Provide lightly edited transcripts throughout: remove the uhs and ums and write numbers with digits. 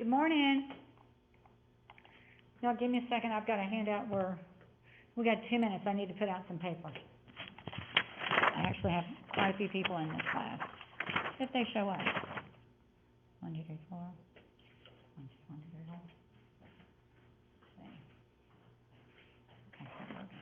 Good morning. Y'all give me a second, I've got a handout where, we got 2 minutes, I need to put out some paper. I actually have quite a few people in this class, if they show up. 1, 2, 3, 4. 1, 2, 1, 2, 3, 4. See. Okay, that works.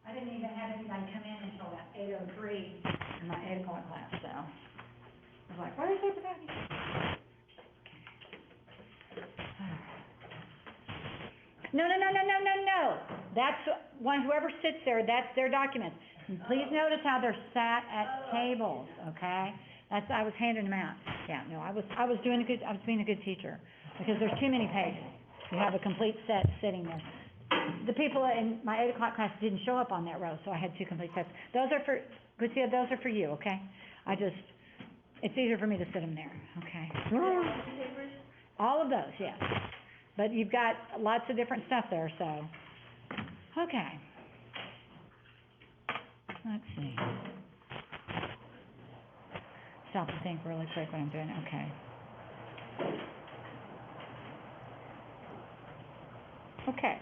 I didn't even have anybody come in until about 8:03 in my 8 o'clock class, so I was like, where's everybody? No. That's whoever sits there, that's their documents. And please notice how they're sat at tables, okay? I was handing them out. Yeah, no, I was being a good teacher, because there's too many pages. You have a complete set sitting there. The people in my 8 o'clock class didn't show up on that row, so I had 2 complete sets. Those are for, Lucia, those are for you, okay? It's easier for me to sit them there, okay? All of those, yes. But you've got lots of different stuff there, so. Okay. Let's see. Stop to think really quick what I'm doing, okay. Okay.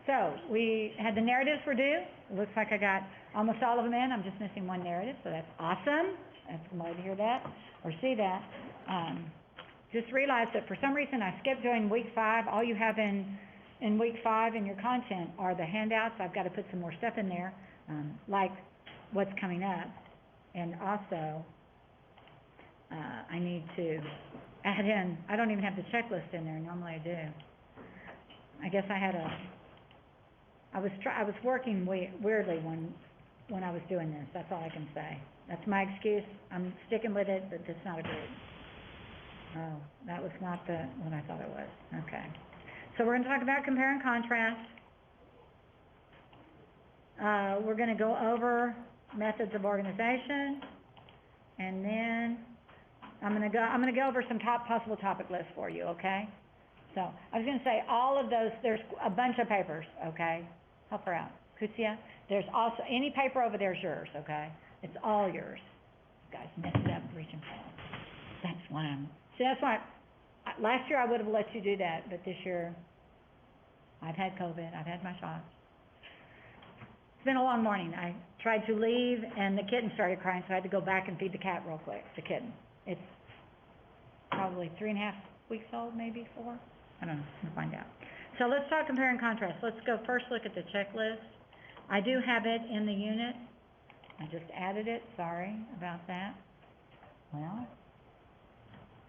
So, we had the narratives were due. It looks like I got almost all of them in. I'm just missing one narrative, so that's awesome. I'm glad to hear that, or see that. Just realize that for some reason I skipped doing week 5. All you have in week 5 in your content are the handouts. I've got to put some more stuff in there, like what's coming up. And also, I need to add in, I don't even have the checklist in there. Normally I do. I guess I was working weirdly when I was doing this. That's all I can say. That's my excuse. I'm sticking with it, but it's not a group. Oh, that was not what I thought it was. Okay. So we're going to talk about compare and contrast. We're going to go over methods of organization, and then I'm going to go over some possible topic lists for you, okay? So I was going to say all of those, there's a bunch of papers, okay? Help her out. Kutia, there's also, any paper over there is yours, okay? It's all yours. You guys messed it up reaching for it. That's why, last year I would have let you do that, but this year, I've had COVID, I've had my shots. been a long morning. I tried to leave, and the kitten started crying, so I had to go back and feed the cat real quick, the kitten. It's probably 3.5 weeks old, maybe 4. I don't know, we'll find out. So let's talk compare and contrast. Let's go first look at the checklist. I do have it in the unit. I just added it, sorry about that. Well,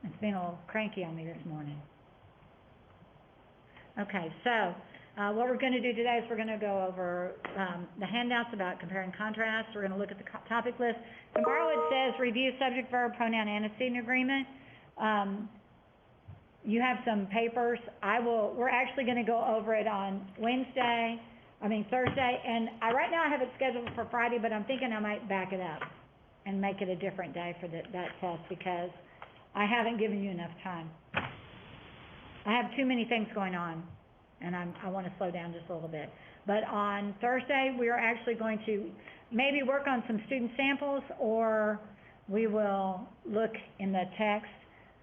it's been a little cranky on me this morning. Okay, so what we're going to do today is we're going to go over the handouts about compare and contrast. We're going to look at the topic list. Tomorrow it says review subject, verb, pronoun, antecedent agreement. You have some papers. We're actually going to go over it on Thursday, and right now I have it scheduled for Friday, but I'm thinking I might back it up and make it a different day for that test because I haven't given you enough time. I have too many things going on, and I want to slow down just a little bit. But on Thursday, we are actually going to maybe work on some student samples, or we will look in the text.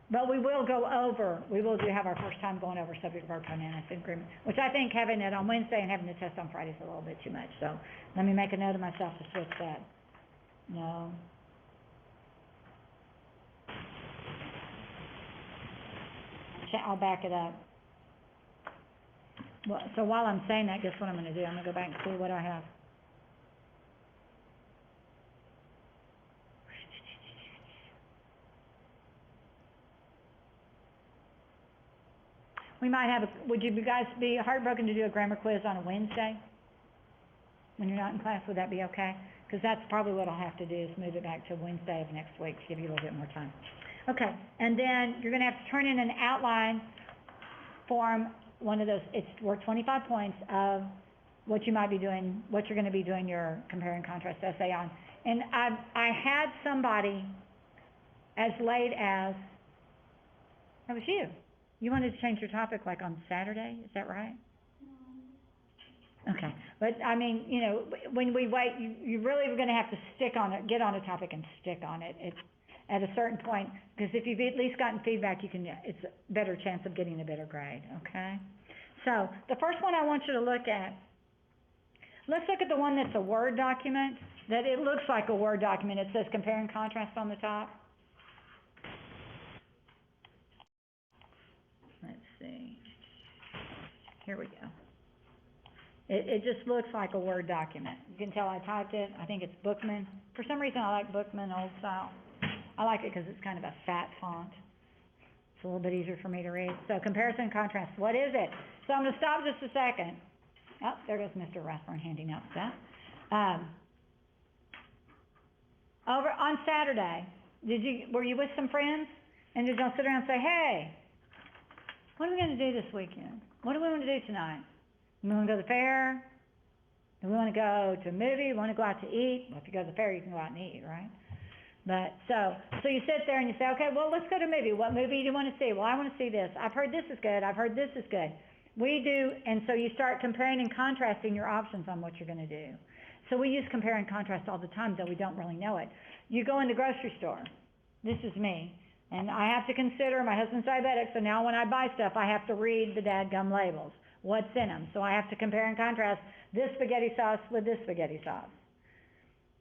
But we will have our first time going over subject, verb, pronoun, antecedent agreement, which I think having it on Wednesday and having the test on Friday is a little bit too much. So let me make a note of myself to switch that. No. I'll back it up. Well, so while I'm saying that, guess what I'm going to do? I'm going to go back and see what I have. We might have would you guys be heartbroken to do a grammar quiz on a Wednesday? When you're not in class, would that be okay? Because that's probably what I'll have to do is move it back to Wednesday of next week to give you a little bit more time. Okay, and then you're going to have to turn in an outline form, one of those, worth 25 points of what you might be doing, what you're going to be doing your compare and contrast essay on. And I had somebody as late as, that was you. You wanted to change your topic like on Saturday, is that right? Okay, but I mean, when we wait, you really are going to have to stick on it, get on a topic and stick on it. It's at a certain point, because if you've at least gotten feedback, it's a better chance of getting a better grade, okay? So, the first one I want you to look at, let's look at the one that's a Word document, that it looks like a Word document. It says compare and contrast on the top. Let's see. Here we go. It just looks like a Word document. You can tell I typed it. I think it's Bookman. For some reason, I like Bookman old style. I like it because it's kind of a fat font. It's a little bit easier for me to read. So comparison and contrast. What is it? So I'm going to stop just a second. Oh, there goes Mr. Rathburn handing out stuff. Over on Saturday, were you with some friends? And did y'all sit around and say, hey, what are we going to do this weekend? What do we want to do tonight? Do we want to go to the fair? Do we want to go to a movie? Want to go out to eat? Well, if you go to the fair, you can go out and eat, right? But so you sit there and you say, okay, well, let's go to a movie. What movie do you want to see? Well, I want to see this. I've heard this is good. I've heard this is good. We do, and so you start comparing and contrasting your options on what you're going to do. So we use compare and contrast all the time, though we don't really know it. You go in the grocery store. This is me. And I have to consider, my husband's diabetic, so now when I buy stuff, I have to read the dadgum labels. What's in them? So I have to compare and contrast this spaghetti sauce with this spaghetti sauce.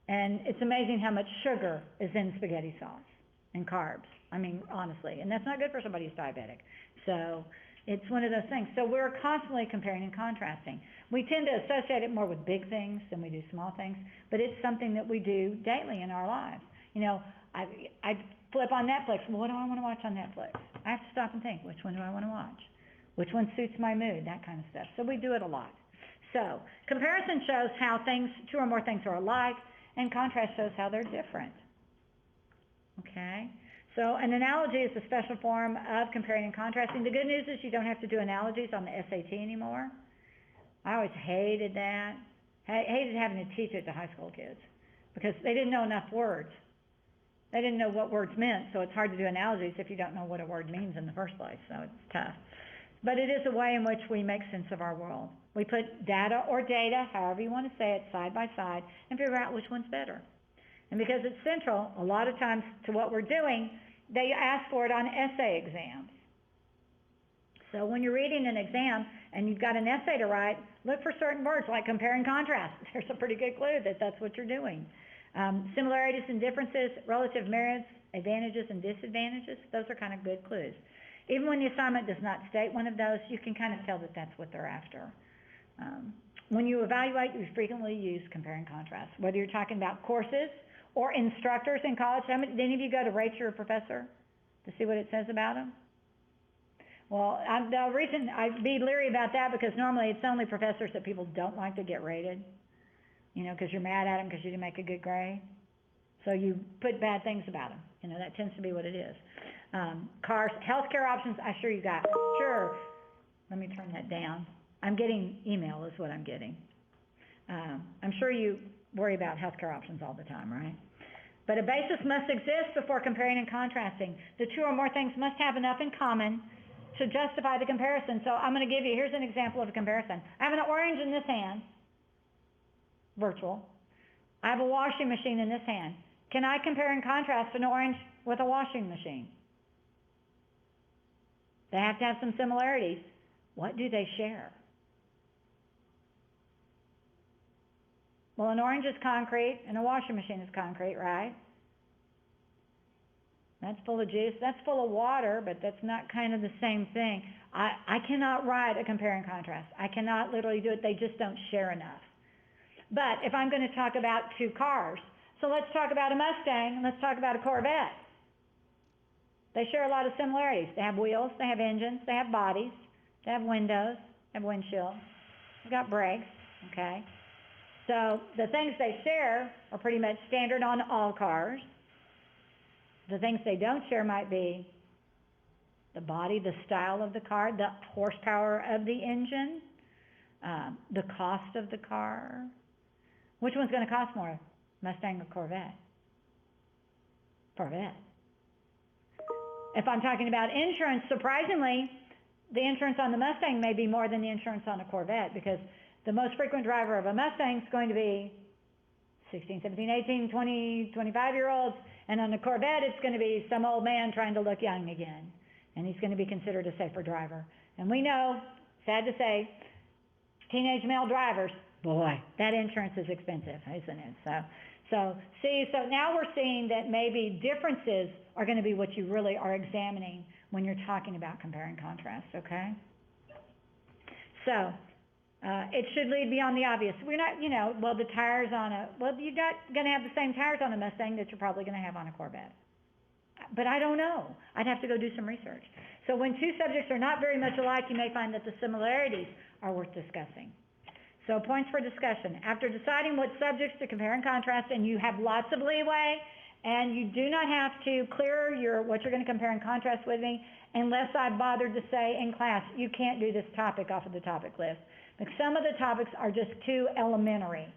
And it's amazing how much sugar is in spaghetti sauce and carbs. I mean, honestly. And that's not good for somebody who's diabetic. So it's one of those things. So we're constantly comparing and contrasting. We tend to associate it more with big things than we do small things, but it's something that we do daily in our lives. I flip on Netflix. Well, what do I want to watch on Netflix? I have to stop and think, which one do I want to watch? Which one suits my mood? That kind of stuff. So we do it a lot. So comparison shows how two or more things are alike, and contrast shows how they're different. Okay? So an analogy is a special form of comparing and contrasting. The good news is you don't have to do analogies on the SAT anymore. I always hated that. Hated having to teach it to high school kids because they didn't know enough words. They didn't know what words meant, so it's hard to do analogies if you don't know what a word means in the first place, so it's tough. But it is a way in which we make sense of our world. We put data or data, however you want to say it, side by side and figure out which one's better. And because it's central, a lot of times to what we're doing, they ask for it on essay exams. So when you're reading an exam and you've got an essay to write, look for certain words like compare and contrast. There's a pretty good clue that that's what you're doing. Similarities and differences, relative merits, advantages and disadvantages, those are kind of good clues. Even when the assignment does not state one of those, you can kind of tell that that's what they're after. When you evaluate, you frequently use compare and contrast. Whether you're talking about courses or instructors in college, did any of you go to rate your professor to see what it says about them? Well, the reason I'd be leery about that, because normally it's only professors that people don't like to get rated, because you're mad at them because you didn't make a good grade. So you put bad things about them. That tends to be what it is. Cars, healthcare options, I sure you got. Sure. Let me turn that down. I'm getting email is what I'm getting. I'm sure you worry about healthcare options all the time, right? But a basis must exist before comparing and contrasting. The two or more things must have enough in common to justify the comparison. So I'm going to give you, here's an example of a comparison. I have an orange in this hand, virtual. I have a washing machine in this hand. Can I compare and contrast an orange with a washing machine? They have to have some similarities. What do they share? Well, an orange is concrete and a washing machine is concrete, right? That's full of juice. That's full of water, but that's not kind of the same thing. I cannot write a compare and contrast. I cannot literally do it. They just don't share enough. But if I'm going to talk about two cars, so let's talk about a Mustang and let's talk about a Corvette. They share a lot of similarities. They have wheels, they have engines, they have bodies, they have windows, they have windshields, they've got brakes, okay? So the things they share are pretty much standard on all cars. The things they don't share might be the body, the style of the car, the horsepower of the engine, the cost of the car. Which one's going to cost more, Mustang or Corvette? Corvette. If I'm talking about insurance, surprisingly, the insurance on the Mustang may be more than the insurance on a Corvette, because the most frequent driver of a Mustang is going to be 16, 17, 18, 20, 25-year-olds, and on a Corvette it's going to be some old man trying to look young again, and he's going to be considered a safer driver. And we know, sad to say, teenage male drivers, boy, that insurance is expensive, isn't it? So now we're seeing that maybe differences are going to be what you really are examining when you're talking about compare and contrast, okay? So it should lead beyond the obvious. We're not, the tires on you're not going to have the same tires on a Mustang that you're probably going to have on a Corvette. But I don't know. I'd have to go do some research. So when two subjects are not very much alike, you may find that the similarities are worth discussing. So points for discussion. After deciding what subjects to compare and contrast, and you have lots of leeway, and you do not have to clear what you're going to compare and contrast with me unless I bothered to say in class, you can't do this topic off of the topic list. But some of the topics are just too elementary.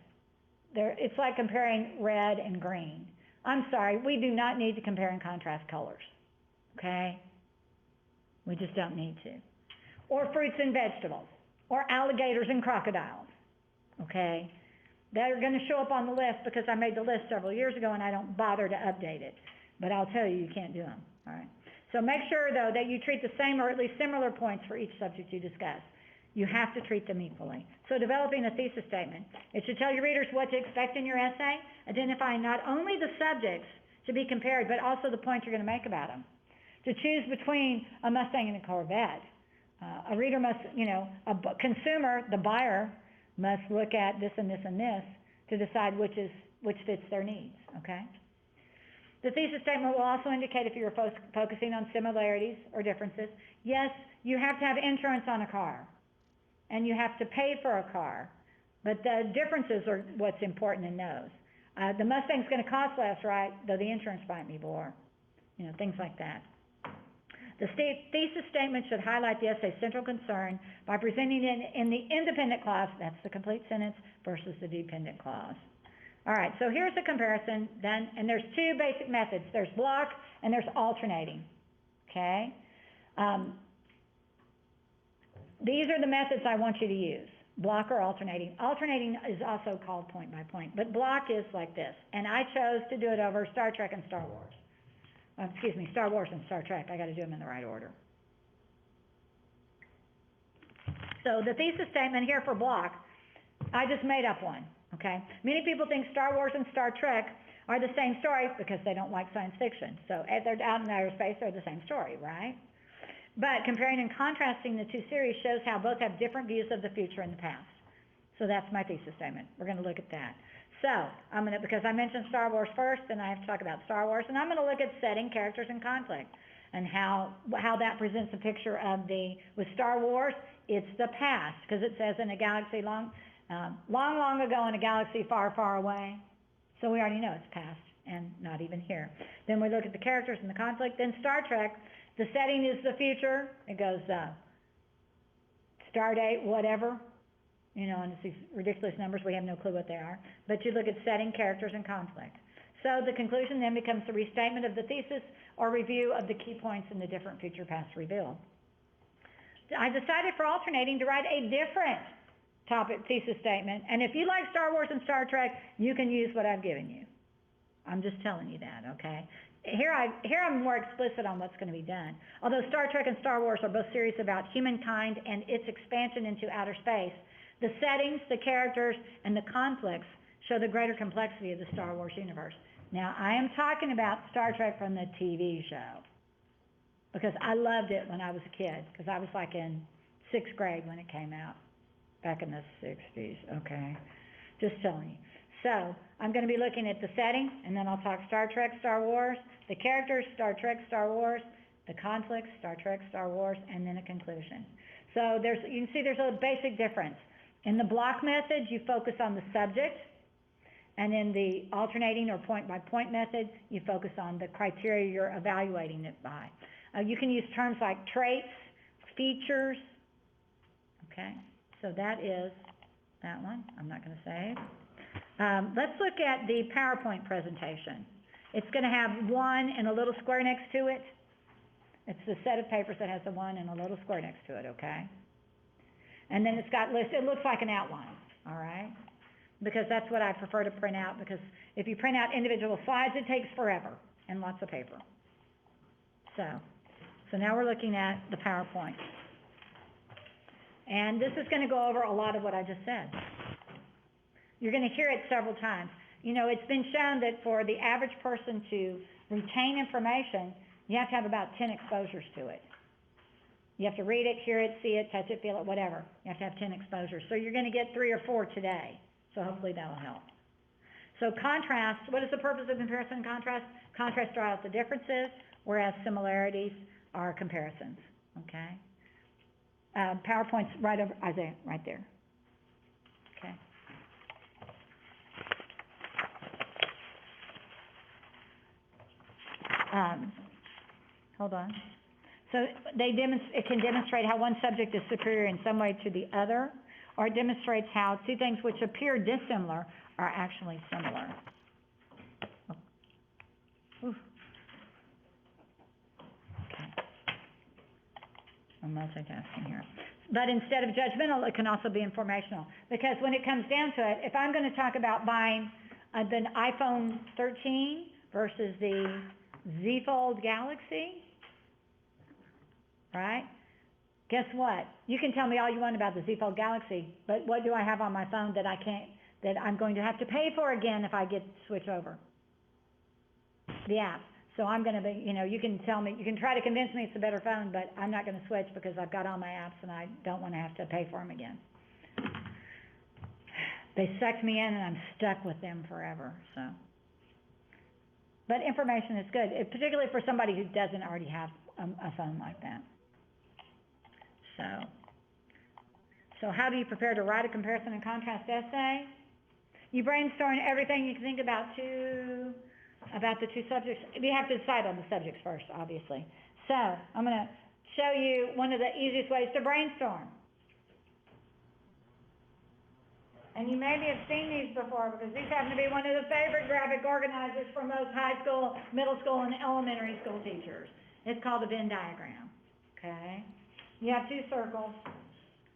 It's like comparing red and green. I'm sorry, we do not need to compare and contrast colors, okay? We just don't need to. Or fruits and vegetables, or alligators and crocodiles, okay? They're going to show up on the list because I made the list several years ago and I don't bother to update it. But I'll tell you, you can't do them, all right? So make sure, though, that you treat the same or at least similar points for each subject you discuss. You have to treat them equally. So developing a thesis statement. It should tell your readers what to expect in your essay, identifying not only the subjects to be compared, but also the points you're going to make about them. To choose between a Mustang and a Corvette, a reader must, a consumer, the buyer, must look at this and this and this to decide which fits their needs, okay? The thesis statement will also indicate if you're focusing on similarities or differences. Yes, you have to have insurance on a car, and you have to pay for a car, but the differences are what's important in those. The Mustang's going to cost less, right, though the insurance might be more, things like that. The thesis statement should highlight the essay's central concern by presenting it in the independent clause, that's the complete sentence, versus the dependent clause. All right, so here's a comparison then, and there's two basic methods. There's block and there's alternating, okay? These are the methods I want you to use, block or alternating. Alternating is also called point by point, but block is like this, and I chose to do it over Star Trek and Star Wars. Star Wars and Star Trek. I got to do them in the right order. So the thesis statement here for block, I just made up one, okay? Many people think Star Wars and Star Trek are the same story because they don't like science fiction. So if they're out in outer space, they're the same story, right? But comparing and contrasting the two series shows how both have different views of the future and the past. So that's my thesis statement. We're going to look at that. So because I mentioned Star Wars first, then I have to talk about Star Wars, and I'm going to look at setting, characters, and conflict, and how that presents a picture of with Star Wars, it's the past, because it says in a galaxy long ago in a galaxy far, far away. So we already know it's past and not even here. Then we look at the characters and the conflict. Then Star Trek, the setting is the future. It goes star date, whatever, and it's these ridiculous numbers. We have no clue what they are. But you look at setting, characters, and conflict. So the conclusion then becomes the restatement of the thesis or review of the key points in the different future past revealed. I decided for alternating to write a different topic thesis statement, and if you like Star Wars and Star Trek, you can use what I've given you. I'm just telling you that, okay? Here I'm more explicit on what's going to be done. Although Star Trek and Star Wars are both series about humankind and its expansion into outer space, the settings, the characters, and the conflicts show the greater complexity of the Star Wars universe. Now, I am talking about Star Trek from the TV show, because I loved it when I was a kid, because I was like in 6th grade when it came out, back in the 60s, okay? Just telling you. So, I'm going to be looking at the setting, and then I'll talk Star Trek, Star Wars, the characters, Star Trek, Star Wars, the conflicts, Star Trek, Star Wars, and then a conclusion. So, you can see there's a basic difference. In the block method, you focus on the subject, and in the alternating or point-by-point method, you focus on the criteria you're evaluating it by. You can use terms like traits, features, okay? So that is that one. I'm not going to save. Let's look at the PowerPoint presentation. It's going to have 1 and a little square next to it. It's the set of papers that has a 1 and a little square next to it, okay? And then it's got it looks like an outline, all right? Because that's what I prefer to print out, because if you print out individual slides, it takes forever and lots of paper. So now we're looking at the PowerPoint. And this is going to go over a lot of what I just said. You're going to hear it several times. It's been shown that for the average person to retain information, you have to have about 10 exposures to it. You have to read it, hear it, see it, touch it, feel it, whatever. You have to have 10 exposures. So you're going to get 3 or 4 today. So hopefully that will help. So contrast, what is the purpose of comparison and contrast? Contrast draw out the differences, whereas similarities are comparisons, okay? PowerPoint's right over, Isaiah, right there. Okay. Hold on. So it can demonstrate how one subject is superior in some way to the other, or it demonstrates how two things which appear dissimilar are actually similar. Oof. Okay. I'm multitasking here. But instead of judgmental, it can also be informational. Because when it comes down to it, if I'm going to talk about buying the iPhone 13 versus the Z Fold Galaxy, right? Guess what? You can tell me all you want about the Z Fold Galaxy, but what do I have on my phone that I'm going to have to pay for again if I get to switch over? The app. So I'm going to be, you can tell me, you can try to convince me it's a better phone, but I'm not going to switch because I've got all my apps and I don't want to have to pay for them again. They sucked me in and I'm stuck with them forever, so. But information is good, particularly for somebody who doesn't already have a phone like that. So how do you prepare to write a comparison and contrast essay? You brainstorm everything you can think about the two subjects. You have to decide on the subjects first, obviously. So I'm going to show you one of the easiest ways to brainstorm. And you maybe have seen these before because these happen to be one of the favorite graphic organizers for most high school, middle school, and elementary school teachers. It's called a Venn diagram, okay? You have 2 circles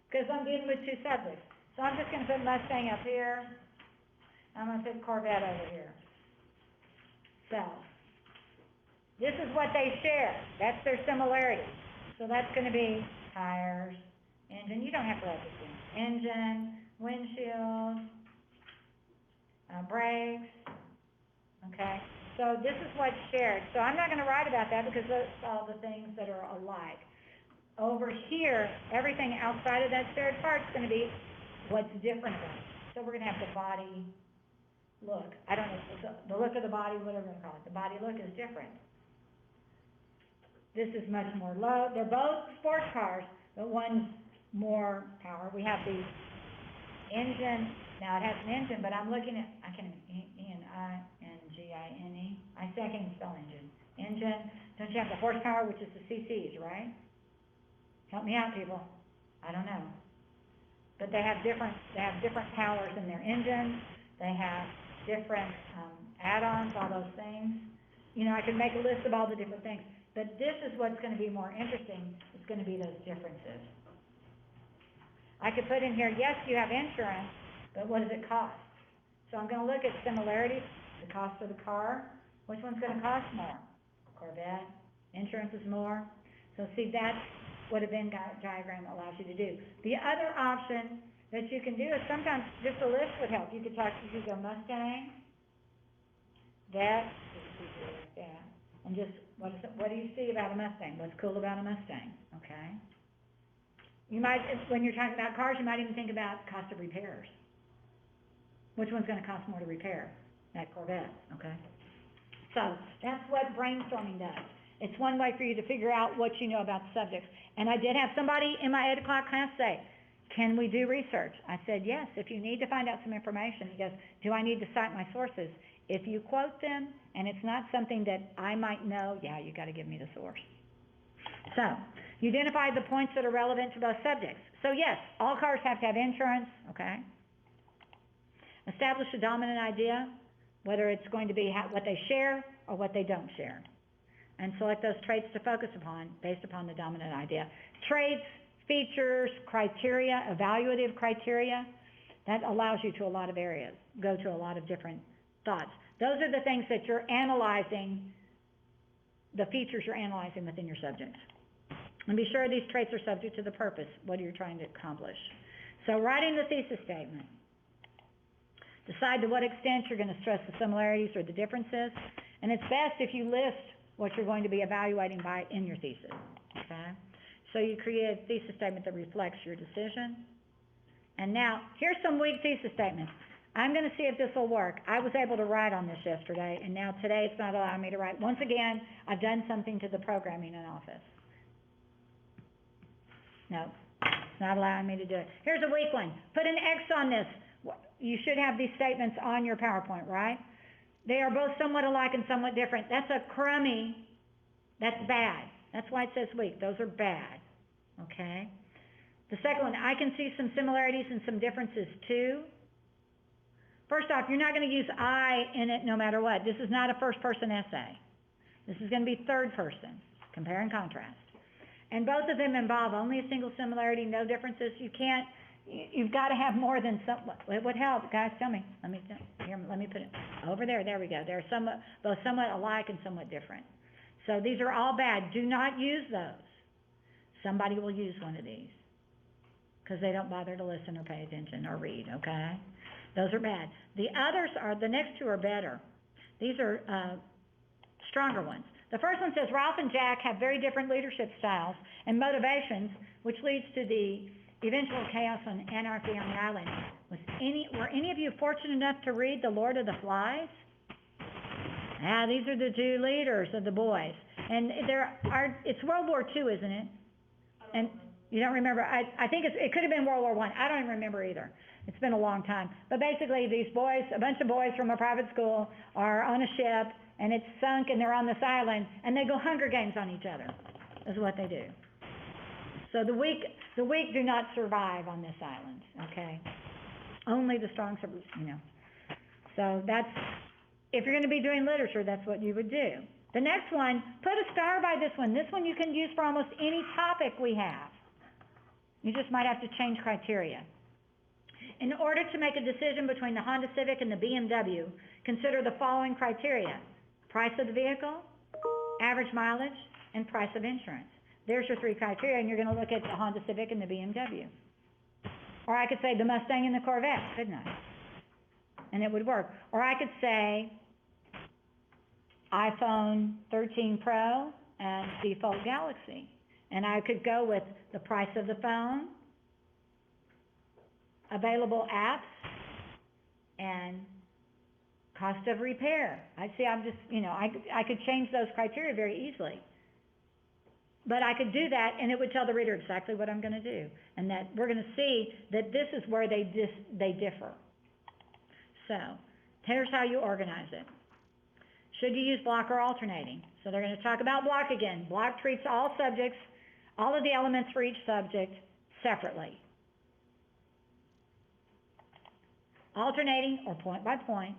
because I'm dealing with 2 subjects. So I'm just going to put Mustang up here. I'm going to put Corvette over here. So this is what they share. That's their similarity. So that's going to be tires, engine. You don't have to write this down. Engine, windshield, brakes, okay? So this is what's shared. So I'm not gonna write about that because those are all the things that are alike. Over here, everything outside of that shared part's gonna be what's different about it. So we're gonna have the body look. I don't know, the look of the body, whatever you call it. The body look is different. This is much more low. They're both sports cars, but one's more power. We have the engine. Now it has an engine, but I'm looking at, I can't even, E-N-I-N-G-I-N-E. I say I can't even spell engine. Engine, don't you have the horsepower, which is the CCs, right? Help me out, people. I don't know. But they have different powers in their engines. They have different, add-ons, all those things. You know, I could make a list of all the different things. But this is what's gonna be more interesting, it's gonna be those differences. I could put in here, yes, you have insurance, but what does it cost? So I'm gonna look at similarities, the cost of the car, which one's gonna cost more? Corvette, insurance is more. So see, that's what a Venn diagram allows you to do. The other option that you can do is sometimes just a list would help. You could go Mustang, that, like that, and just, what do you see about a Mustang? What's cool about a Mustang, okay? You might, when you're talking about cars, you might even think about cost of repairs. Which one's gonna cost more to repair? That Corvette, okay? So, that's what brainstorming does. It's one way for you to figure out what you know about the subjects. And I did have somebody in my 8 o'clock class say, can we do research? I said, yes, if you need to find out some information. He goes, do I need to cite my sources? If you quote them, and it's not something that I might know, yeah, you gotta give me the source. So, you identify the points that are relevant to both subjects. So yes, all cars have to have insurance, okay? Establish a dominant idea, whether it's going to be what they share or what they don't share. And select those traits to focus upon based upon the dominant idea. Traits, features, criteria, evaluative criteria, that allows you to a lot of areas, go to a lot of different thoughts. Those are the things that you're analyzing, the features you're analyzing within your subjects. And be sure these traits are subject to the purpose, what you're trying to accomplish. So writing the thesis statement. Decide to what extent you're going to stress the similarities or the differences. And it's best if you list what you're going to be evaluating by in your thesis, okay? So you create a thesis statement that reflects your decision. And now, here's some weak thesis statements. I'm going to see if this will work. I was able to write on this yesterday, and now today it's not allowing me to write. Once again, I've done something to the programming in Office. No, it's not allowing me to do it. Here's a weak one. Put an X on this. You should have these statements on your PowerPoint, right? They are both somewhat alike and somewhat different. That's a crummy. That's bad. That's why it says weak. Those are bad, okay? The second one, I can see some similarities and some differences too. First off, you're not going to use I in it no matter what. This is not a first-person essay. This is going to be third person, compare and contrast. And both of them involve only a single similarity, no differences. You've got to have more than some. It would help, guys. Tell me. Let me put it over there. There we go. They're both somewhat alike and somewhat different. So these are all bad. Do not use those. Somebody will use one of these because they don't bother to listen or pay attention or read. Okay, those are bad. The others are. The next two are better. These are stronger ones. The first one says Ralph and Jack have very different leadership styles and motivations, which leads to the eventual chaos and anarchy on the island. Were any of you fortunate enough to read The Lord of the Flies? These are the two leaders of the boys. And it's World War II, isn't it? And you don't remember? I think it could have been World War I. I don't even remember either. It's been a long time. But basically these boys, a bunch of boys from a private school are on a ship and it's sunk and they're on this island and they go Hunger Games on each other, is what they do. So the weak do not survive on this island, okay? Only the strong survive, you know. So that's, if you're going to be doing literature, that's what you would do. The next one, put a star by this one. This one you can use for almost any topic we have. You just might have to change criteria. In order to make a decision between the Honda Civic and the BMW, consider the following criteria: price of the vehicle, average mileage, and price of insurance. There's your three criteria, and you're going to look at the Honda Civic and the BMW. Or I could say the Mustang and the Corvette, couldn't I? And it would work. Or I could say iPhone 13 Pro and default Galaxy. And I could go with the price of the phone, available apps, and cost of repair. I could change those criteria very easily. But I could do that, and it would tell the reader exactly what I'm going to do, and that we're going to see that this is where they differ. So here's how you organize it. Should you use block or alternating? So they're going to talk about block again. Block treats all subjects, all of the elements for each subject separately. Alternating, or point by point,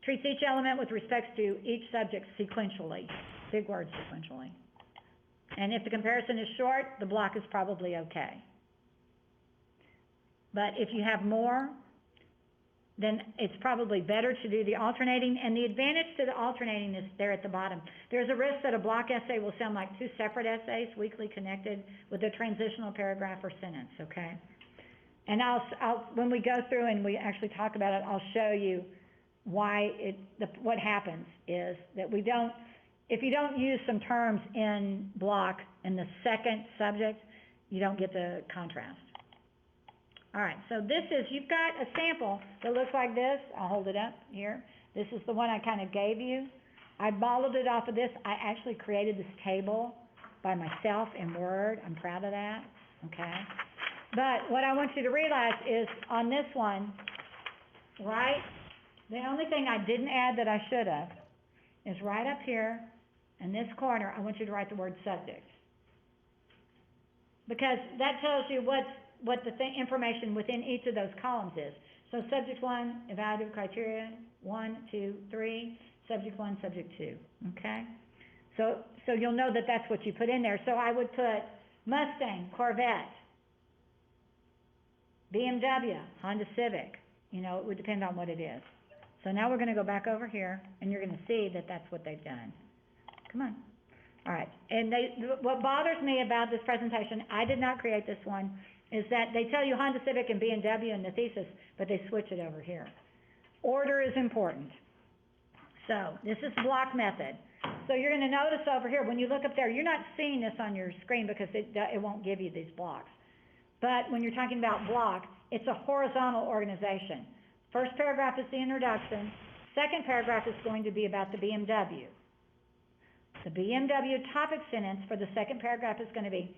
treats each element with respect to each subject sequentially. Big word, sequentially. And if the comparison is short, the block is probably okay. But if you have more, then it's probably better to do the alternating. And the advantage to the alternating is there at the bottom. There's a risk that a block essay will sound like two separate essays, weakly connected with a transitional paragraph or sentence, okay? And when we go through and we actually talk about it, I'll show you why what happens is that if you don't use some terms in block in the second subject, you don't get the contrast. All right, so you've got a sample that looks like this. I'll hold it up here. This is the one I kind of gave you. I modeled it off of this. I actually created this table by myself in Word. I'm proud of that, okay? But what I want you to realize is on this one, right, the only thing I didn't add that I should have is right up here in this corner, I want you to write the word subject. Because that tells you what the information within each of those columns is. So subject 1, evaluative criteria, 1, 2, 3, subject 1, subject 2, okay? So you'll know that that's what you put in there. So I would put Mustang, Corvette, BMW, Honda Civic. It would depend on what it is. So now we're going to go back over here, and you're going to see that that's what they've done. Come on. All right. And what bothers me about this presentation, I did not create this one, is that they tell you Honda Civic and BMW in the thesis, but they switch it over here. Order is important. So this is block method. So you're going to notice over here, when you look up there, you're not seeing this on your screen because it won't give you these blocks. But when you're talking about block, it's a horizontal organization. First paragraph is the introduction. Second paragraph is going to be about the BMW. The BMW topic sentence for the second paragraph is going to be,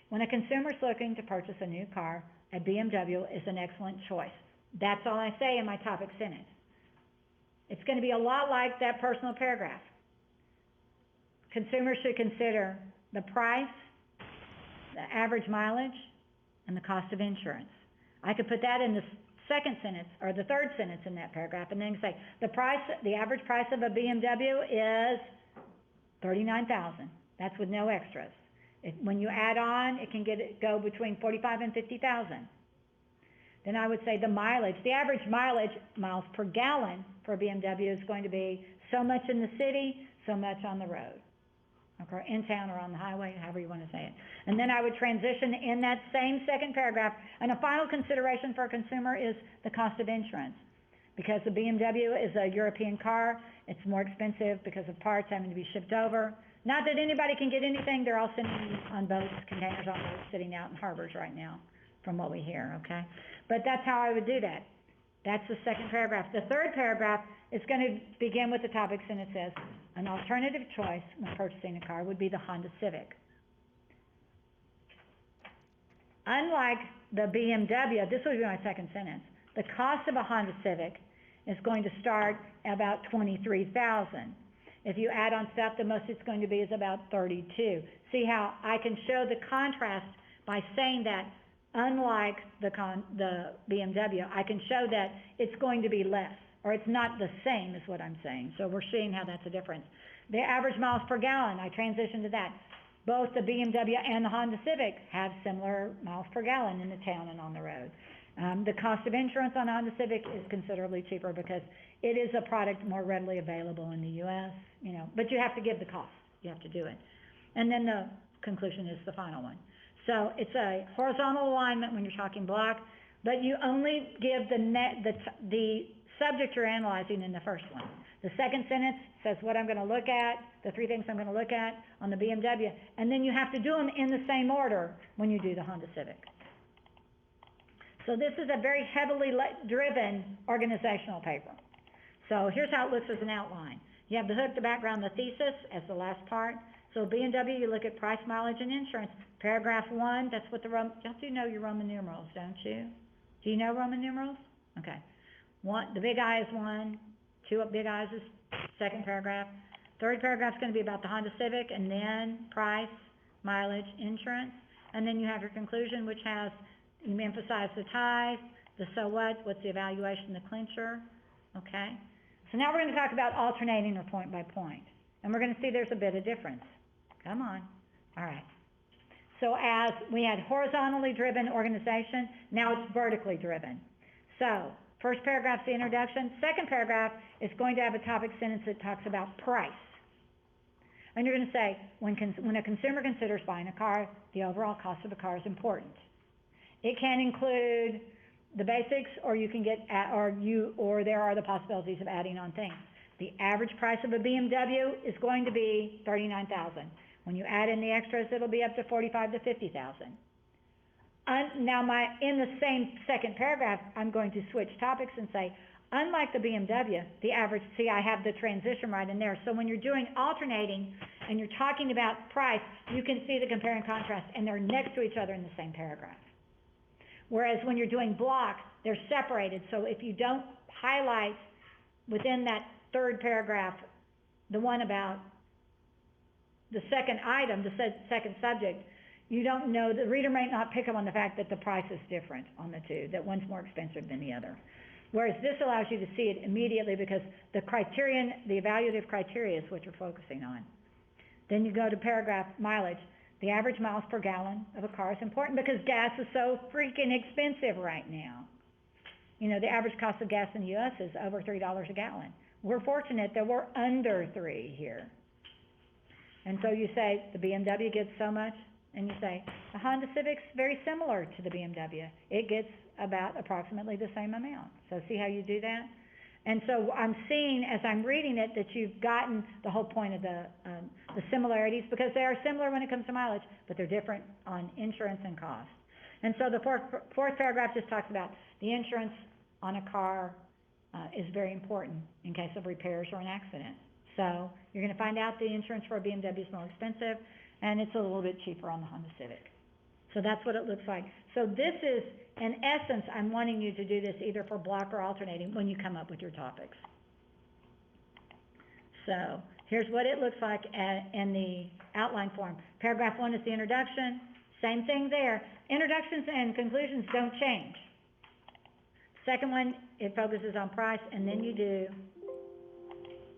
when a consumer is looking to purchase a new car, a BMW is an excellent choice. That's all I say in my topic sentence. It's going to be a lot like that personal paragraph. Consumers should consider the price, the average mileage, and the cost of insurance. I could put that in the second sentence or the third sentence in that paragraph, and then say the average price of a BMW is $39,000. That's with no extras. When you add on, it can go between $45,000 and $50,000. Then I would say the mileage, the average miles per gallon for a BMW is going to be so much in the city, so much on the road. Okay, in town or on the highway, however you want to say it. And then I would transition in that same second paragraph, and a final consideration for a consumer is the cost of insurance. Because the BMW is a European car, it's more expensive because of parts having to be shipped over. Not that anybody can get anything, they're all sitting on boats, containers on boats, sitting out in harbors right now, from what we hear, okay? But that's how I would do that. That's the second paragraph. The third paragraph is going to begin with the topics, and it says, an alternative choice when purchasing a car would be the Honda Civic. Unlike the BMW, this would be my second sentence, the cost of a Honda Civic is going to start about $23,000. If you add on stuff, the most it's going to be is about $32,000. See how I can show the contrast by saying that unlike the BMW, I can show that it's going to be less, or it's not the same is what I'm saying. So we're seeing how that's a difference. The average miles per gallon, I transitioned to that. Both the BMW and the Honda Civic have similar miles per gallon in the town and on the road. The cost of insurance on a Honda Civic is considerably cheaper because it is a product more readily available in the U.S., but you have to give the cost. You have to do it. And then the conclusion is the final one. So it's a horizontal alignment when you're talking block. but you only give the subject you're analyzing in the first one. The second sentence says what I'm going to look at, the three things I'm going to look at on the BMW, and then you have to do them in the same order when you do the Honda Civic. So this is a very heavily driven organizational paper. So here's how it looks as an outline. You have the hook, the background, the thesis as the last part. So BMW, you look at price, mileage, and insurance. Paragraph 1, that's what y'all do know your Roman numerals, don't you? Do you know Roman numerals? Okay. The big I is 1, 2 big I's is second paragraph. Third paragraph is going to be about the Honda Civic, and then price, mileage, insurance. And then you have your conclusion, which has, you emphasize the tie, the so what's the evaluation, the clincher, okay? So now we're going to talk about alternating or point by point. And we're going to see there's a bit of difference. Come on. All right. So as we had horizontally driven organization, now it's vertically driven. So first paragraph's the introduction. Second paragraph is going to have a topic sentence that talks about price. And you're going to say, when a consumer considers buying a car, the overall cost of a car is important. It can include the basics, or you can get, or there are the possibilities of adding on things. The average price of a BMW is going to be $39,000. When you add in the extras, it'll be up to $45,000 to $50,000. Now, in the same second paragraph, I'm going to switch topics and say, unlike the BMW, the average, see, I have the transition right in there. So when you're doing alternating and you're talking about price, you can see the compare and contrast, and they're next to each other in the same paragraph. Whereas when you're doing block, they're separated. So if you don't highlight within that third paragraph the one about the second item, the second subject, you don't know, the reader might not pick up on the fact that the price is different on the two, that one's more expensive than the other. Whereas this allows you to see it immediately because the criterion, the evaluative criteria is what you're focusing on. Then you go to paragraph mileage. The average miles per gallon of a car is important because gas is so freaking expensive right now. You know, the average cost of gas in the U.S. is over $3 a gallon. We're fortunate that we're under 3 here. And so you say the BMW gets so much, and you say the Honda Civic's very similar to the BMW. It gets about approximately the same amount. So see how you do that? And so I'm seeing, as I'm reading it, that you've gotten the whole point of the similarities, because they are similar when it comes to mileage, but they're different on insurance and cost. And so the fourth paragraph just talks about the insurance on a car is very important in case of repairs or an accident. So you're going to find out the insurance for a BMW is more expensive, and it's a little bit cheaper on the Honda Civic. So that's what it looks like. So this is, in essence, I'm wanting you to do this either for block or alternating when you come up with your topics. So here's what it looks like in the outline form. Paragraph 1 is the introduction. Same thing there. Introductions and conclusions don't change. Second one, it focuses on price, and then you do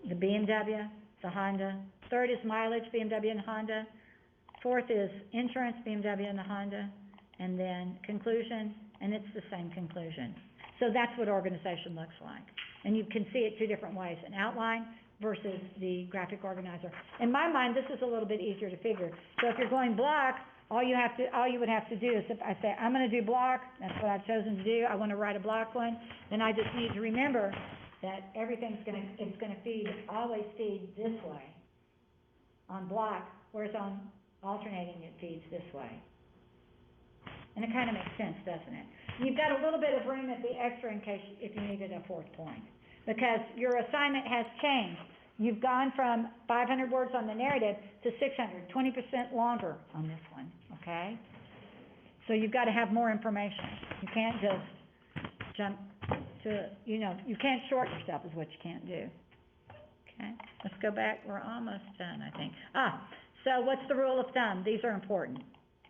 the BMW, the Honda. Third is mileage, BMW and Honda. Fourth is insurance, BMW and the Honda. And then conclusion, and it's the same conclusion. So that's what organization looks like. And you can see it 2 different ways, an outline versus the graphic organizer. In my mind, this is a little bit easier to figure. So if you're going block, all you would have to do is, if I say, I'm going to do block, that's what I've chosen to do, I want to write a block one, then I just need to remember that everything's it's going to feed, always feed this way on block, whereas on alternating it feeds this way. And it kind of makes sense, doesn't it? You've got a little bit of room at the extra in case if you needed a 4th point, because your assignment has changed. You've gone from 500 words on the narrative to 600, 20% longer on this one, okay? So you've got to have more information. You can't just jump to, you can't short yourself is what you can't do. Okay, let's go back. We're almost done, I think. So what's the rule of thumb? These are important.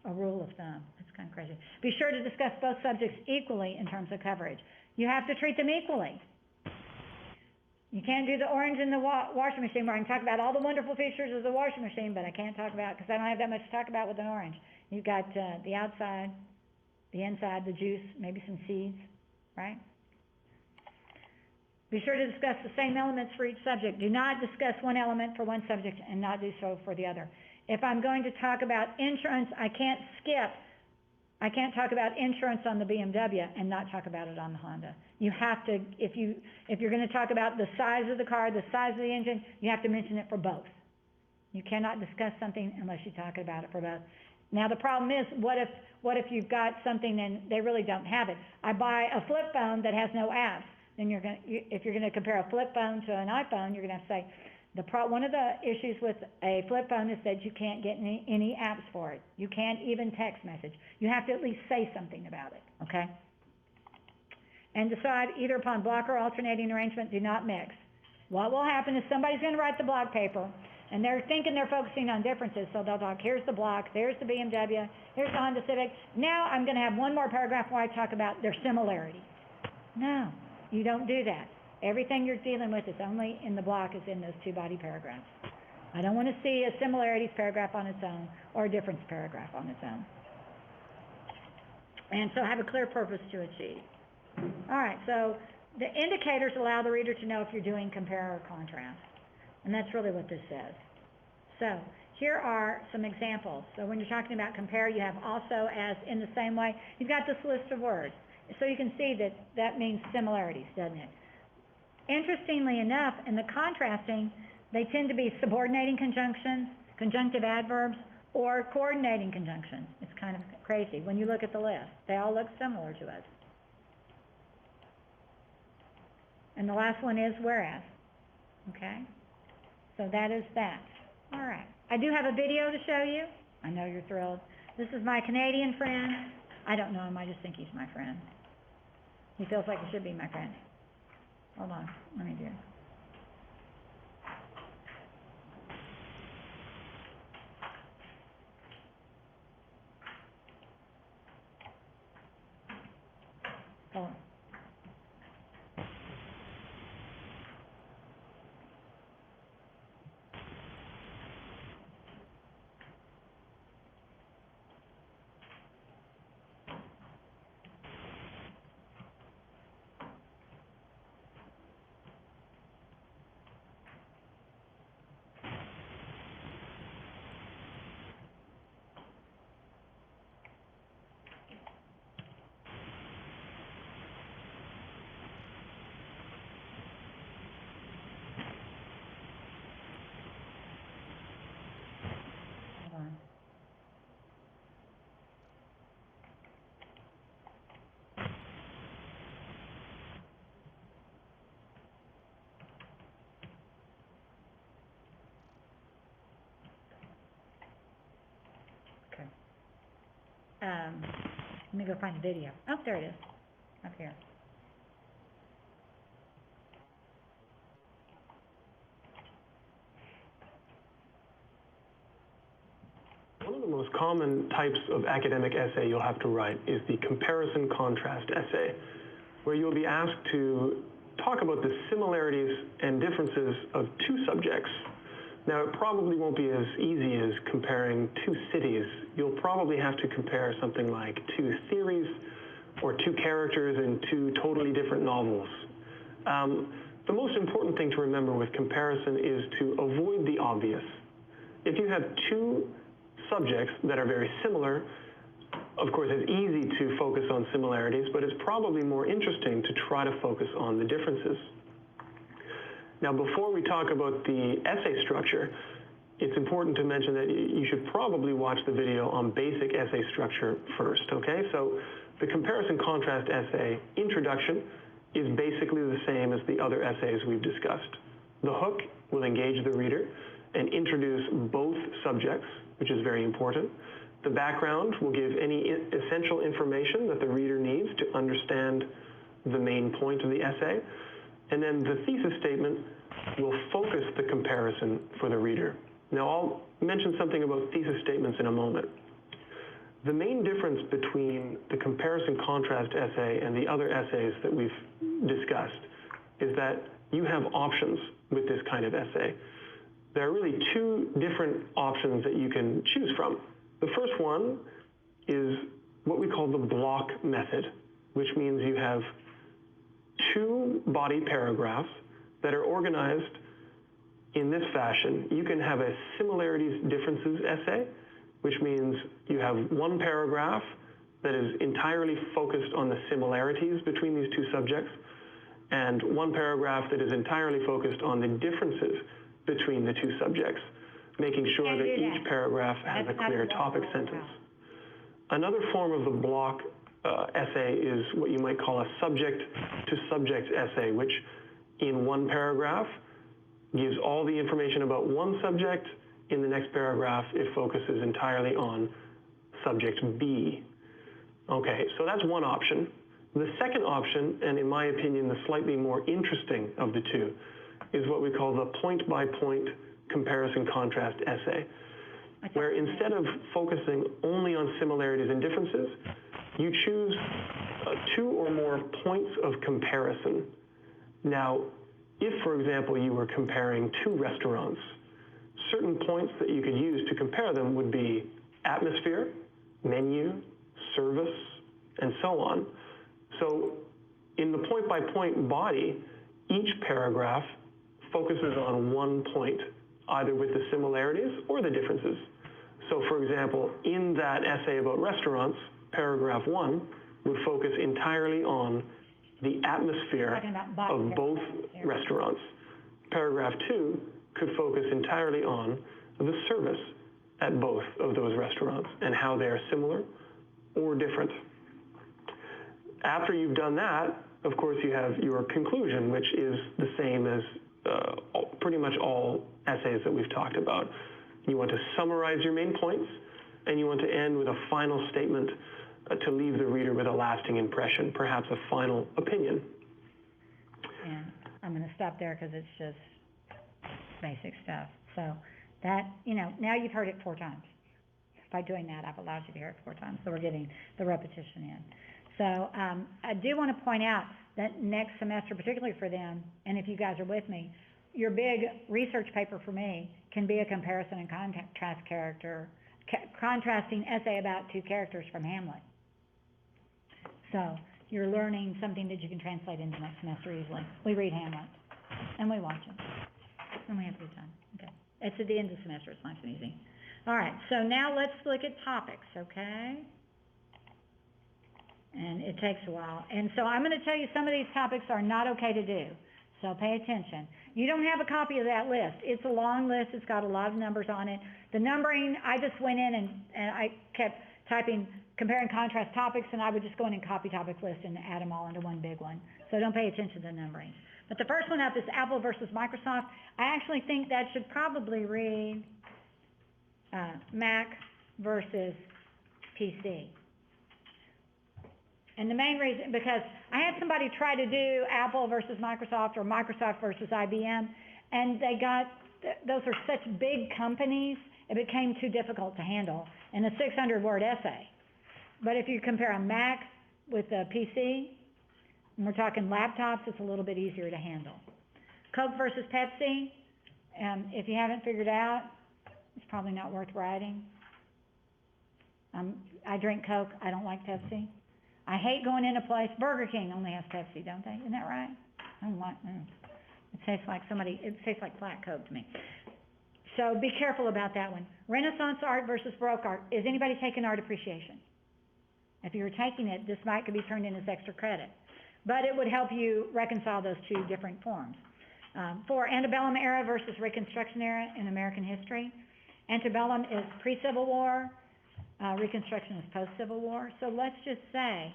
A rule of thumb. It's kind of crazy. Be sure to discuss both subjects equally in terms of coverage. You have to treat them equally. You can't do the orange in the washing machine where I can talk about all the wonderful features of the washing machine, but I can't talk about, because I don't have that much to talk about with an orange. You've got the outside, the inside, the juice, maybe some seeds, right? Be sure to discuss the same elements for each subject. Do not discuss one element for one subject and not do so for the other. If I'm going to talk about insurance, I can't skip I can't talk about insurance on the BMW and not talk about it on the Honda. You have to, if you're going to talk about the size of the car, the size of the engine, you have to mention it for both. You cannot discuss something unless you talk about it for both. Now the problem is, what if you've got something and they really don't have it? I buy a flip phone that has no apps. Then if you're going to compare a flip phone to an iPhone, you're going to have to say, one of the issues with a flip phone is that you can't get any apps for it. You can't even text message. You have to at least say something about it, okay? And decide either upon block or alternating arrangement, do not mix. What will happen is somebody's going to write the block paper, and they're thinking they're focusing on differences, so they'll talk, here's the block, there's the BMW, here's the Honda Civic. Now I'm going to have one more paragraph where I talk about their similarities. No, you don't do that. Everything you're dealing with is only in the block is in those two body paragraphs. I don't want to see a similarities paragraph on its own or a difference paragraph on its own. And so have a clear purpose to achieve. All right, so the indicators allow the reader to know if you're doing compare or contrast. And that's really what this says. So here are some examples. So when you're talking about compare, you have also as in the same way. You've got this list of words. So you can see that that means similarities, doesn't it? Interestingly enough, in the contrasting, they tend to be subordinating conjunctions, conjunctive adverbs, or coordinating conjunctions. It's kind of crazy when you look at the list. They all look similar to us. And the last one is whereas. Okay? So that is that. All right. I do have a video to show you. I know you're thrilled. This is my Canadian friend. I don't know him. I just think he's my friend. He feels like he should be my friend. Hold on, let me do it. Hold on. Let me go find the video. Oh, there it is. Up here. One of the most common types of academic essay you'll have to write is the comparison contrast essay, where you'll be asked to talk about the similarities and differences of two subjects. Now, it probably won't be as easy as comparing two cities. You'll probably have to compare something like two theories or two characters in two totally different novels. The most important thing to remember with comparison is to avoid the obvious. If you have two subjects that are very similar, of course, it's easy to focus on similarities, but it's probably more interesting to try to focus on the differences. Now, before we talk about the essay structure, it's important to mention that you should probably watch the video on basic essay structure first, okay? So the comparison contrast essay introduction is basically the same as the other essays we've discussed. The hook will engage the reader and introduce both subjects, which is very important. The background will give any essential information that the reader needs to understand the main point of the essay. And then the thesis statement will focus the comparison for the reader. Now, I'll mention something about thesis statements in a moment. The main difference between the comparison contrast essay and the other essays that we've discussed is that you have options with this kind of essay. There are really two different options that you can choose from. The first one is what we call the block method, which means you have two body paragraphs that are organized in this fashion. You can have a similarities differences essay, which means you have one paragraph that is entirely focused on the similarities between these two subjects, and one paragraph that is entirely focused on the differences between the two subjects, making sure that each paragraph has a clear topic sentence. Another form of the block essay is what you might call a subject-to-subject essay, which in one paragraph gives all the information about one subject. In the next paragraph, it focuses entirely on subject B. Okay, so that's one option. The second option, and in my opinion the slightly more interesting of the two, is what we call the point-by-point comparison-contrast essay, where instead of focusing only on similarities and differences, you choose two or more points of comparison. Now, if, for example, you were comparing two restaurants, certain points that you could use to compare them would be atmosphere, menu, service, and so on. So in the point-by-point body, each paragraph focuses on one point, either with the similarities or the differences. So for example, in that essay about restaurants, paragraph 1 would focus entirely on the atmosphere of both restaurants. Paragraph 2 could focus entirely on the service at both of those restaurants and how they are similar or different. After you've done that, of course, you have your conclusion, which is the same as pretty much all essays that we've talked about. You want to summarize your main points, and you want to end with a final statement to leave the reader with a lasting impression, perhaps a final opinion. And I'm going to stop there because it's just basic stuff. So that, now you've heard it 4 times. By doing that, I've allowed you to hear it 4 times, so we're getting the repetition in. So I do want to point out that next semester, particularly for them, and if you guys are with me, your big research paper for me can be a comparison and contrast contrasting essay about 2 characters from Hamlet. So you're learning something that you can translate into next semester easily. We read Hamlet, and we watch it, and we have a good time. Okay, it's at the end of the semester. It's nice and easy. All right, so now let's look at topics, okay? And it takes a while. And so I'm going to tell you some of these topics are not okay to do. So pay attention. You don't have a copy of that list. It's a long list. It's got a lot of numbers on it. The numbering, I just went in and I kept typing compare and contrast topics, and I would just go in and copy topic list and add them all into one big one. So don't pay attention to the numbering. But the first one up is Apple versus Microsoft. I actually think that should probably read Mac versus PC. And the main reason, because I had somebody try to do Apple versus Microsoft or Microsoft versus IBM, and they got, those are such big companies, it became too difficult to handle in a 600-word essay. But if you compare a Mac with a PC, and we're talking laptops, it's a little bit easier to handle. Coke versus Pepsi, if you haven't figured out, it's probably not worth writing. I drink Coke, I don't like Pepsi. I hate going in a place, Burger King only has Pepsi, don't they? Isn't that right? I don't like, it tastes like it tastes like flat Coke to me. So be careful about that one. Renaissance art versus Baroque art. Is anybody taking art appreciation? If you were taking it, this could be turned in as extra credit. But it would help you reconcile those 2 different forms. For antebellum era versus Reconstruction era in American history, antebellum is pre-Civil War, Reconstruction is post-Civil War. So let's just say,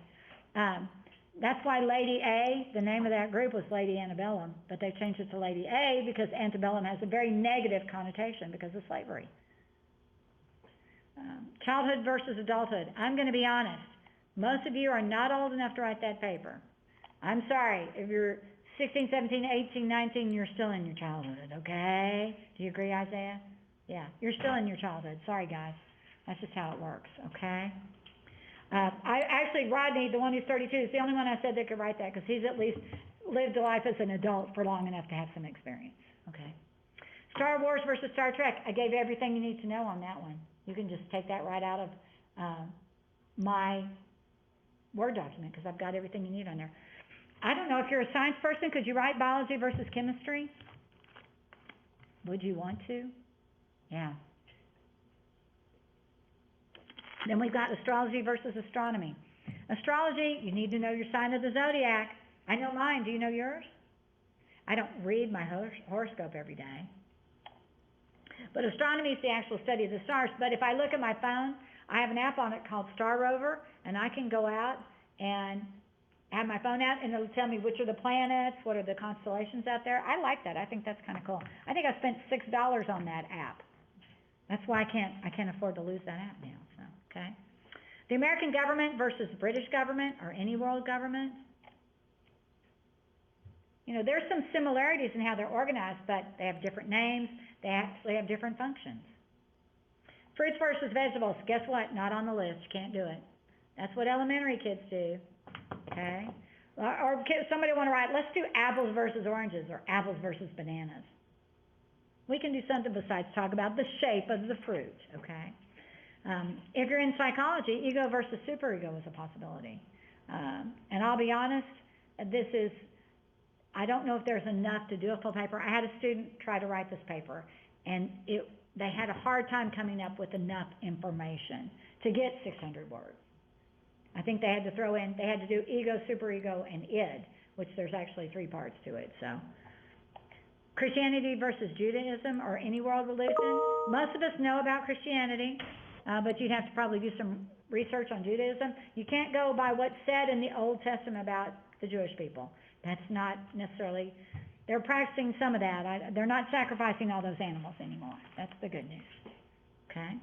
that's why Lady A, the name of that group was Lady Antebellum, but they changed it to Lady A because antebellum has a very negative connotation because of slavery. Childhood versus adulthood. I'm going to be honest. Most of you are not old enough to write that paper. I'm sorry. If you're 16, 17, 18, 19, you're still in your childhood, okay? Do you agree, Isaiah? Yeah, you're still in your childhood. Sorry, guys. That's just how it works, okay? Actually, Rodney, the one who's 32, is the only one I said that could write that because he's at least lived a life as an adult for long enough to have some experience, okay? Star Wars versus Star Trek. I gave you everything you need to know on that one. You can just take that right out of my Word document because I've got everything you need on there. I don't know if you're a science person, could you write biology versus chemistry? Would you want to? Yeah. Then we've got astrology versus astronomy. Astrology, you need to know your sign of the zodiac. I know mine. Do you know yours? I don't read my horoscope every day. But astronomy is the actual study of the stars. But if I look at my phone, I have an app on it called Star Rover, and I can go out and have my phone out, and it'll tell me which are the planets, what are the constellations out there. I like that. I think that's kind of cool. I think I spent $6 on that app. That's why I can't afford to lose that app now. So, okay. The American government versus British government or any world government. You know, there's some similarities in how they're organized, but they have different names. They actually have different functions. Fruits versus vegetables. Guess what? Not on the list. You can't do it. That's what elementary kids do. Okay? Or somebody want to write, let's do apples versus oranges or apples versus bananas. We can do something besides talk about the shape of the fruit, okay? If you're in psychology, ego versus superego is a possibility. And I'll be honest, I don't know if there's enough to do a full paper. I had a student try to write this paper, and they had a hard time coming up with enough information to get 600 words. I think they had to do ego, superego, and id, which there's actually 3 parts to it, so. Christianity versus Judaism or any world religion. Most of us know about Christianity, but you'd have to probably do some research on Judaism. You can't go by what's said in the Old Testament about the Jewish people. That's not necessarily, they're practicing some of that. They're not sacrificing all those animals anymore. That's the good news. Okay?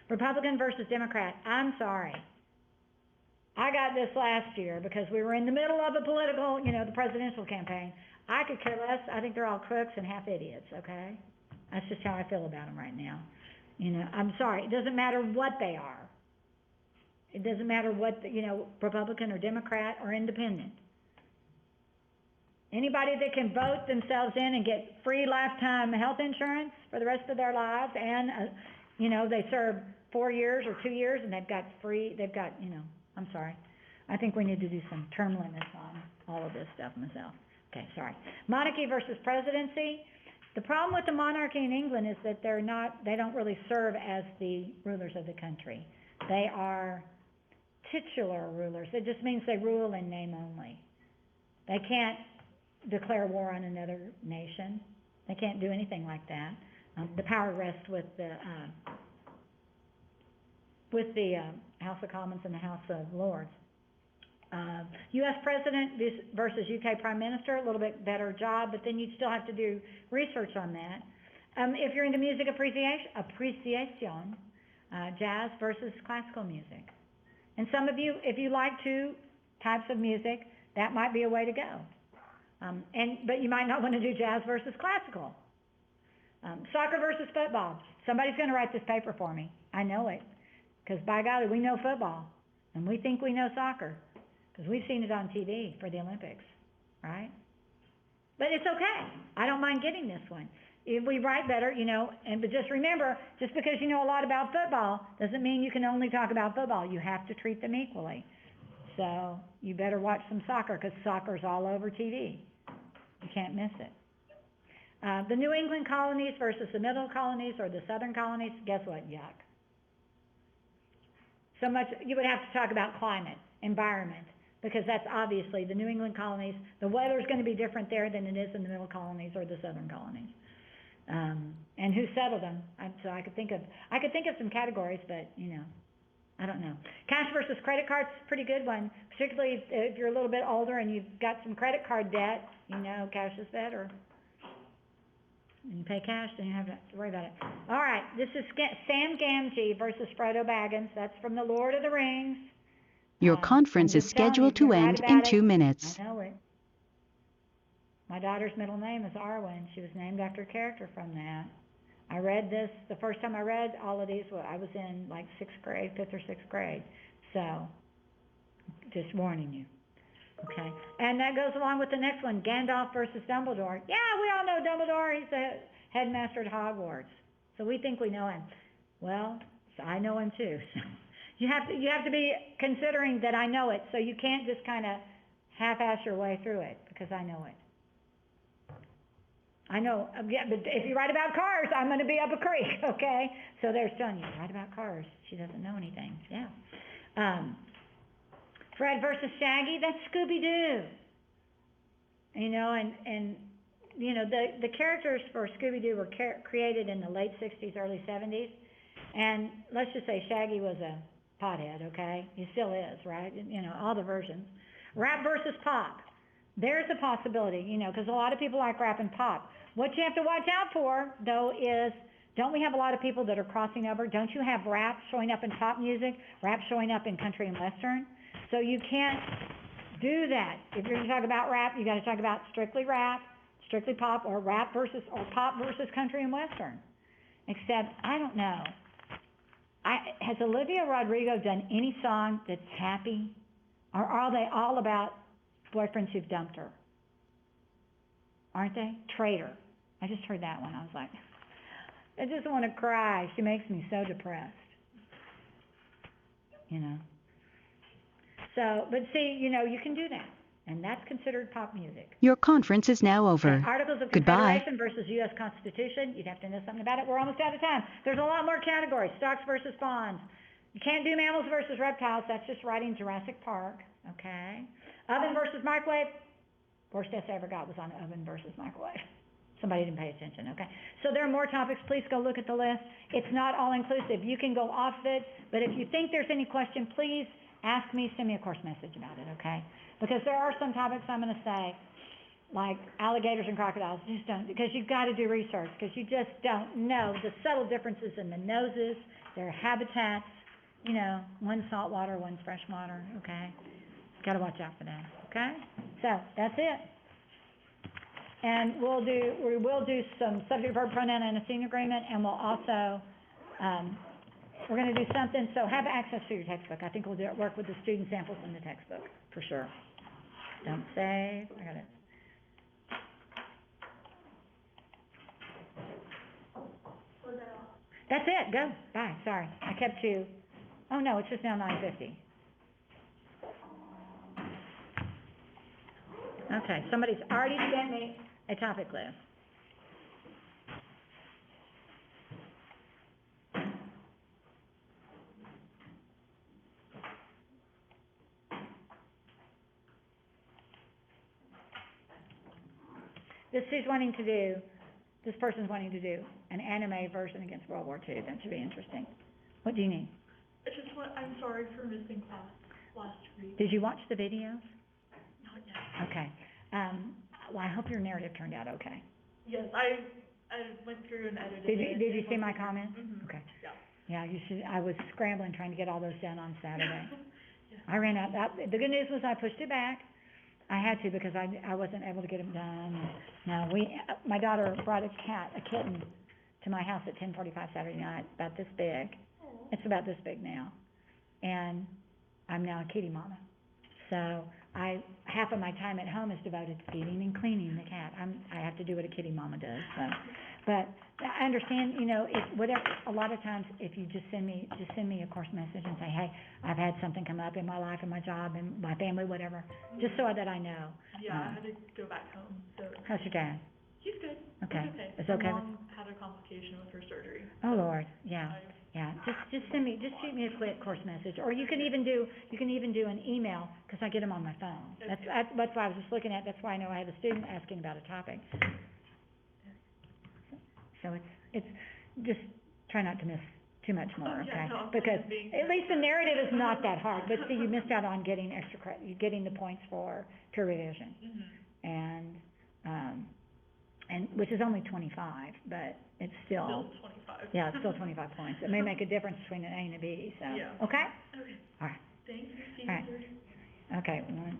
Republican versus Democrat. I'm sorry. I got this last year because we were in the middle of a political, the presidential campaign. I could care less. I think they're all crooks and half idiots, okay? That's just how I feel about them right now. I'm sorry. It doesn't matter what they are. It doesn't matter what, Republican or Democrat or independent. Anybody that can vote themselves in and get free lifetime health insurance for the rest of their lives and, they serve 4 years or 2 years and I'm sorry. I think we need to do some term limits on all of this stuff myself. Okay, sorry. Monarchy versus presidency. The problem with the monarchy in England is that they don't really serve as the rulers of the country. They are titular rulers. It just means they rule in name only. They can't declare war on another nation. They can't do anything like that. The power rests with the House of Commons and the House of Lords. U.S. President versus U.K. Prime Minister, a little bit better job, but then you'd still have to do research on that. If you're into music appreciation, jazz versus classical music. And some of you, if you like 2 types of music, that might be a way to go. But you might not want to do jazz versus classical. Soccer versus football. Somebody's going to write this paper for me. I know it. Because by golly, we know football. And we think we know soccer. Because we've seen it on TV for the Olympics, right? But it's okay. I don't mind getting this one. If we write better, but just remember, just because you know a lot about football doesn't mean you can only talk about football. You have to treat them equally. So you better watch some soccer because soccer's all over TV. You can't miss it. The New England colonies versus the middle colonies or the southern colonies, guess what? Yuck. So much, you would have to talk about climate, environment, because that's obviously the New England colonies, the weather's going to be different there than it is in the middle colonies or the southern colonies. And who settled them? So I could think of some categories, but I don't know. Cash versus credit cards, pretty good one, particularly if you're a little bit older and you've got some credit card debt. Cash is better. When you pay cash, then you have to worry about it. All right, this is Sam Gamgee versus Frodo Baggins. That's from The Lord of the Rings. Your conference is scheduled to end in 2 minutes. I know it. My daughter's middle name is Arwen. She was named after a character from that. I read this, the first time I read all of these, I was in like 6th grade, 5th or 6th grade. So, just warning you. Okay, and that goes along with the next one, Gandalf versus Dumbledore. Yeah, we all know Dumbledore. He's the headmaster at Hogwarts. So we think we know him. Well, I know him too. You have to be considering that I know it, so you can't just kind of half-ass your way through it, because I know it. I know, yeah, but if you write about cars, I'm gonna be up a creek, okay? So they're telling you, write about cars, she doesn't know anything, yeah. Fred versus Shaggy, that's Scooby-Doo. You know, and, you know, the characters for Scooby-Doo were created in the late sixties, early seventies. And let's just say Shaggy was a pothead, okay? He still is, right? You know, all the versions. Rap versus pop. There's a possibility, you know, because a lot of people like rap and pop. What you have to watch out for, though, is don't we have a lot of people that are crossing over? Don't you have rap showing up in pop music, rap showing up in country and western? So you can't do that. If you're going to talk about rap, you got to talk about strictly rap, strictly pop, or rap versus, or pop versus country and western. Except, I don't know. Has Olivia Rodrigo done any song that's happy? Or are they all about boyfriends who've dumped her? Aren't they? Traitor. I just heard that one. I was like, I just want to cry. She makes me so depressed. You know. So, but see, you know, you can do that. And that's considered pop music. Your conference is now over. Okay, Articles of Goodbye. Confederation versus U.S. Constitution. You'd have to know something about it. We're almost out of time. There's a lot more categories. Stocks versus bonds. You can't do mammals versus reptiles. That's just writing Jurassic Park. Okay. Oven versus microwave. Worst essay I ever got was on oven versus microwave. Somebody didn't pay attention, okay? So there are more topics. Please go look at the list. It's not all inclusive. You can go off it, but if you think there's any question, please ask me, send me a course message about it, okay? Because there are some topics I'm going to say, like alligators and crocodiles, just don't, because you've got to do research, because you just don't know the subtle differences in the noses, their habitats, you know, one's saltwater, one's freshwater, okay? Got to watch out for that, okay? So, that's it. And we will do some subject verb pronoun antecedent agreement, and we'll also, we're going to do something, so have access to your textbook. I think we'll work with the student samples in the textbook, for sure. Don't save, I got it. That's it, go, bye, sorry. I kept you, oh no, it's just now 9:50. Okay, somebody's already sent me a topic list. This person's wanting to do an anime version against World War II. That should be interesting. What do you need? I'm sorry for missing class last week. Did you watch the videos? Not yet. Okay. Well, I hope your narrative turned out okay. Yes, I went through and edited it. Did you see my comments? Mm-hmm. Okay. Yeah. Yeah, you should, I was scrambling trying to get all those done on Saturday. Yeah. I ran out, the good news was I pushed it back. I had to because I wasn't able to get them done. No, my daughter brought a kitten to my house at 10:45 Saturday night, about this big. It's about this big now. And I'm now a kitty mama. So half of my time at home is devoted to feeding and cleaning the cat. I have to do what a kitty mama does, so. But I understand, you know, a lot of times if you just send me a course message and say, hey, I've had something come up in my life, in my job, in my family, whatever, just so that I know. Yeah, I had to go back home, so. How's your dad? He's good. Okay. He's okay. Is it okay? My mom had a complication with her surgery. Oh, Lord, yeah. Yeah, just shoot me a quick course message, or you can even do an email, because I get them on my phone. That's why I was just looking at, that's why I know I have a student asking about a topic. So it's, just try not to miss too much more, okay? No, Because being at least the narrative is not that hard, but see, you missed out on getting extra credit, you're getting the points for peer revision. Mm-hmm. And which is only 25, but it's Still 25. yeah, it's still 25 points. It may make a difference between an A and a B, so, Yeah. okay? Okay. All right. Thank you, All right. Steve. Okay, 1,